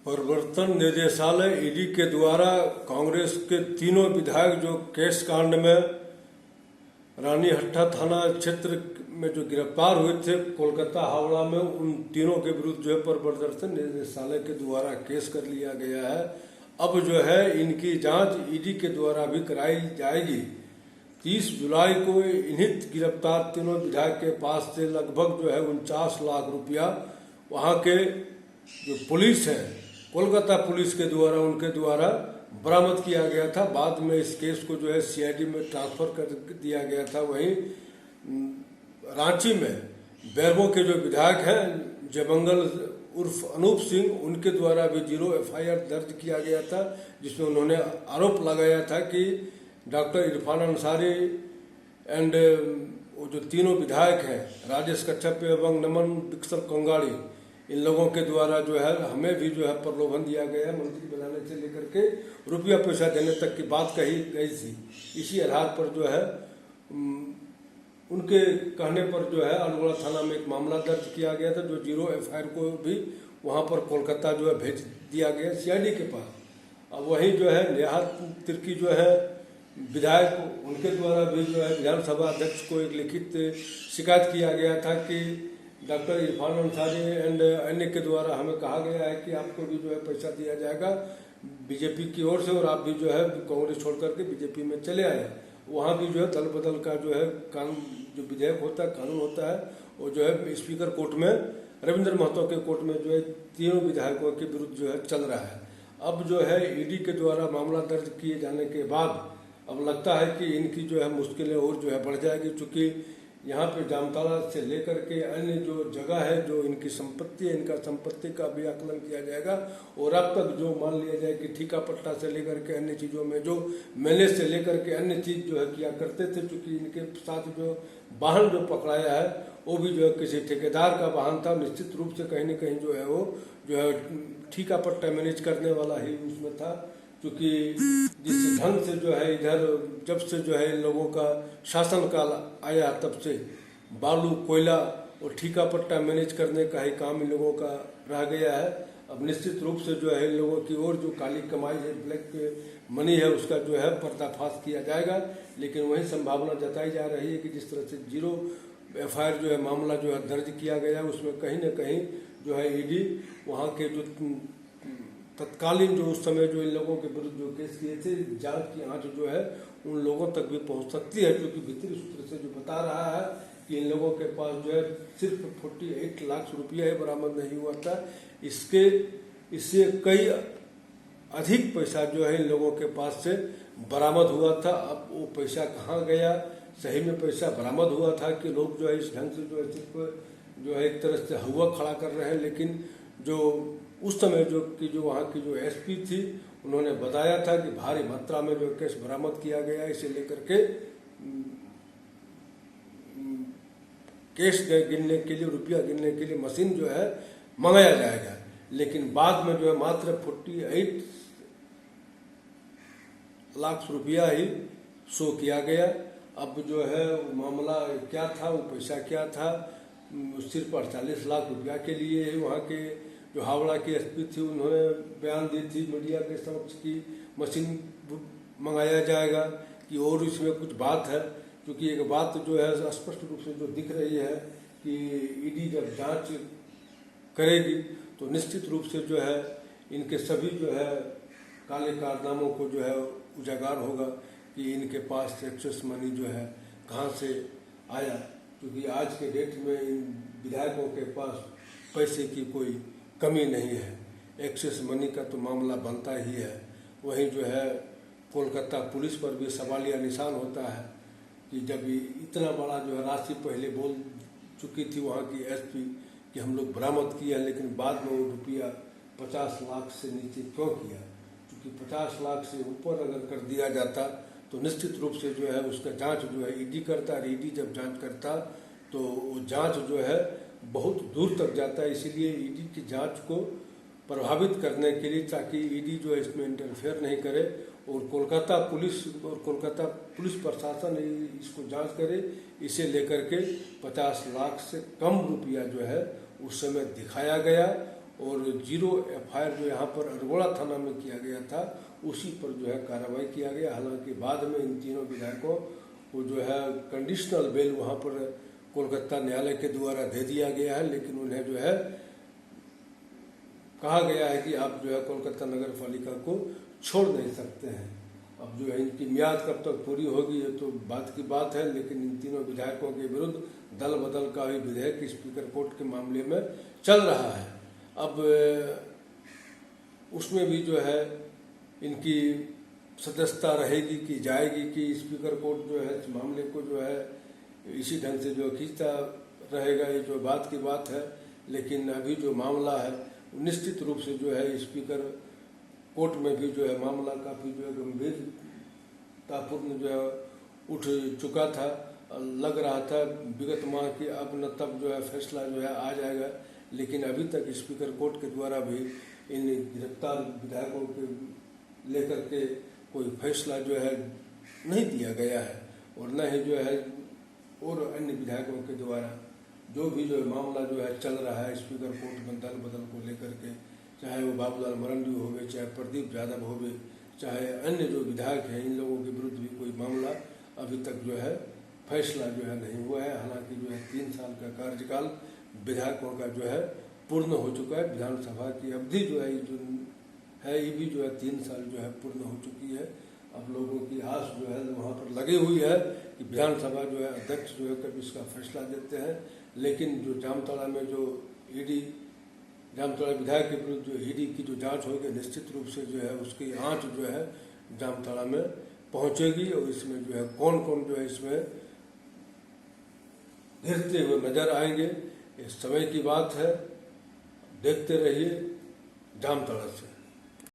प्रवर्तन निदेशालय ईडी के द्वारा कांग्रेस के तीनों विधायक जो केस कांड में रानी हट्टा थाना क्षेत्र में जो गिरफ्तार हुए थे कोलकाता हावड़ा में, उन तीनों के विरुद्ध जो है प्रवर्तन निदेशालय के द्वारा केस कर लिया गया है। अब जो है इनकी जांच ईडी के द्वारा भी कराई जाएगी। 30 जुलाई को इन्हीं गिरफ्तार तीनों विधायक के पास से लगभग जो है 49 लाख रुपया वहाँ के जो पुलिस है, कोलकाता पुलिस के द्वारा उनके द्वारा बरामद किया गया था। बाद में इस केस को जो है सीआईडी में ट्रांसफर कर दिया गया था। वहीं रांची में बैरबो के जो विधायक हैं जयमंगल उर्फ अनूप सिंह, उनके द्वारा भी 0 एफआईआर दर्ज किया गया था, जिसमें उन्होंने आरोप लगाया था कि डॉक्टर इरफान अंसारी एंड वो जो तीनों विधायक हैं राजेश कच्छप एवं नमन बिक्सल कंगाड़ी, इन लोगों के द्वारा जो है हमें भी जो है प्रलोभन दिया गया है, मंत्री बनाने से लेकर के रुपया पैसा देने तक की बात कही गई थी। इसी आधार पर जो है उनके कहने पर जो है अल्मोड़ा थाना में एक मामला दर्ज किया गया था, जो 0 एफआईआर को भी वहां पर कोलकाता जो है भेज दिया गया सीआईडी के पास। अब वही जो है नेहा तिर्की जो है विधायक, उनके द्वारा भी जो है विधानसभा अध्यक्ष को एक लिखित शिकायत किया गया था कि डॉक्टर इरफान अंसारी एंड अन्य के द्वारा हमें कहा गया है कि आपको भी जो है पैसा दिया जाएगा बीजेपी की ओर से, और आप भी जो है कांग्रेस छोड़ करके बीजेपी में चले आए। वहाँ भी जो है दल बदल का जो है कानून, जो विधेयक होता है, कानून होता है, वो जो है स्पीकर कोर्ट में, रविंद्र महतो के कोर्ट में जो है तीनों विधायकों के विरुद्ध जो है चल रहा है। अब जो है ईडी के द्वारा मामला दर्ज किए जाने के बाद अब लगता है कि इनकी जो है मुश्किलें और जो है बढ़ जाएगी, चूँकि यहाँ पे जामताड़ा से लेकर के अन्य जो जगह है, जो इनकी संपत्ति है, इनका संपत्ति का भी आकलन किया जाएगा। और अब तक जो मान लिया जाए कि ठेका पट्टा से लेकर के अन्य चीज़ों में जो मेले से लेकर के अन्य चीज़ जो है किया करते थे, चूँकि इनके साथ जो वाहन जो पकड़ाया है वो भी जो है किसी ठेकेदार का वाहन था। निश्चित रूप से कहीं न कहीं जो है वो जो है ठेका पट्टा मैनेज करने वाला ही उसमें था, क्योंकि जिस ढंग से जो है इधर जब से जो है इन लोगों का शासन काल आया तब से बालू, कोयला और ठेका पट्टा मैनेज करने का ही काम इन लोगों का रह गया है। अब निश्चित रूप से जो है इन लोगों की और जो काली कमाई है, ब्लैक मनी है, उसका जो है पर्दाफाश किया जाएगा। लेकिन वही संभावना जताई जा रही है कि जिस तरह से 0 एफआईआर जो है मामला जो है दर्ज किया गया, उसमें कहीं न कहीं जो है ईडी वहाँ के जो तत्कालीन जो उस समय जो इन लोगों के विरुद्ध जो केस किए थे, जांच की आंच जो है उन लोगों तक भी पहुंच सकती है, क्योंकि भीतरी सूत्र से जो बता रहा है कि इन लोगों के पास जो है सिर्फ 48 लाख रुपया ही बरामद नहीं हुआ था। इससे कई अधिक पैसा जो है इन लोगों के पास से बरामद हुआ था। अब वो पैसा कहाँ गया, सही में पैसा बरामद हुआ था कि लोग जो है इस ढंग से जो है सिर्फ जो है एक तरह से हवा खड़ा कर रहे हैं। लेकिन जो उस समय जो वहाँ की जो एसपी थी, उन्होंने बताया था कि भारी मात्रा में जो कैश बरामद किया गया, इसे लेकर के कैश गिनने के लिए, रुपया गिनने के लिए मशीन जो है मंगाया जाएगा। लेकिन बाद में जो है मात्र 48 लाख रुपया ही शो किया गया। अब जो है मामला क्या था, वो पैसा क्या था, सिर्फ 48 लाख रुपया के लिए वहाँ के जो हावड़ा की एसपी थी, उन्होंने बयान दी थी मीडिया के समक्ष की मशीन मंगाया जाएगा कि और इसमें कुछ बात है। क्योंकि एक बात जो है स्पष्ट रूप से जो दिख रही है कि ईडी जब जांच करेगी तो निश्चित रूप से जो है इनके सभी जो है काले कारनामों को जो है उजागर होगा कि इनके पास एक्सेस मनी जो है कहाँ से आया। क्योंकि आज के डेट में इन विधायकों के पास पैसे की कोई कमी नहीं है, एक्सेस मनी का तो मामला बनता ही है। वहीं जो है कोलकाता पुलिस पर भी सवालिया निशान होता है कि जब इतना बड़ा जो है राशि पहले बोल चुकी थी वहाँ की एसपी कि हम लोग बरामद किया, लेकिन बाद में वो रुपया 50 लाख से नीचे क्यों किया। क्योंकि 50 लाख से ऊपर अगर कर दिया जाता तो निश्चित रूप से जो है उसका जांच जो है ईडी करता, और ईडी जब जांच करता तो वो जांच जो है बहुत दूर तक जाता है। इसीलिए ईडी की जांच को प्रभावित करने के लिए, ताकि ईडी जो है इसमें इंटरफेयर नहीं करे और कोलकाता पुलिस प्रशासन इसको जांच करे, इसे लेकर के 50 लाख से कम रुपया जो है उस समय दिखाया गया और 0 FIR जो यहाँ पर अरगोड़ा थाना में किया गया था उसी पर जो है कार्रवाई किया गया। हालांकि बाद में इन तीनों विधायकों को जो है कंडीशनल बेल वहाँ पर कोलकाता न्यायालय के द्वारा दे दिया गया है, लेकिन उन्हें जो है कहा गया है कि आप जो है कोलकाता नगर पालिका को छोड़ नहीं सकते हैं। अब जो है इनकी मियाद कब तक पूरी होगी ये तो बात की बात है, लेकिन इन तीनों विधायकों के विरुद्ध दल बदल का भी विधेयक स्पीकर कोर्ट के मामले में चल रहा है। अब उसमें भी जो है इनकी सदस्यता रहेगी कि जाएगी कि स्पीकर कोर्ट जो है इस मामले को जो है इसी ढंग से जो खींचता रहेगा, ये जो बात की बात है। लेकिन अभी जो मामला है निश्चित रूप से जो है स्पीकर कोर्ट में भी जो है मामला काफ़ी जो है गंभीरतापूर्ण जो है उठ चुका था। लग रहा था विगत माह की अब न तब जो है फैसला जो है आ जाएगा, लेकिन अभी तक स्पीकर कोर्ट के द्वारा भी इन गिरफ्तार विधायकों के लेकर के कोई फैसला जो है नहीं दिया गया है। और न ही जो है और अन्य विधायकों के द्वारा जो भी जो मामला जो है चल रहा है स्पीकर कोर्ट में दल बदल को लेकर के, चाहे वो बाबूलाल मरंडी हो गए, चाहे प्रदीप यादव हो गए, चाहे अन्य जो विधायक हैं, इन लोगों के विरुद्ध भी कोई मामला अभी तक जो है फैसला जो है नहीं हुआ है। हालांकि जो है 3 साल का कार्यकाल विधायकों का जो है पूर्ण हो चुका है। विधानसभा की अवधि जो है ये भी जो है 3 साल जो है पूर्ण हो चुकी है। अब लोगों की आस जो है वहाँ पर लगी हुई है कि विधानसभा जो है अध्यक्ष जो है कब इसका फैसला देते हैं। लेकिन जो जामताड़ा में जो ईडी जामताड़ा विधायक के विरुद्ध जो ईडी की जो जांच होगी निश्चित रूप से जो है उसकी आंच जो है जामताड़ा में पहुंचेगी और इसमें जो है कौन कौन जो है इसमें घिरते हुए नजर आएंगे, इस समय की बात है। देखते रहिए जामताड़ा से।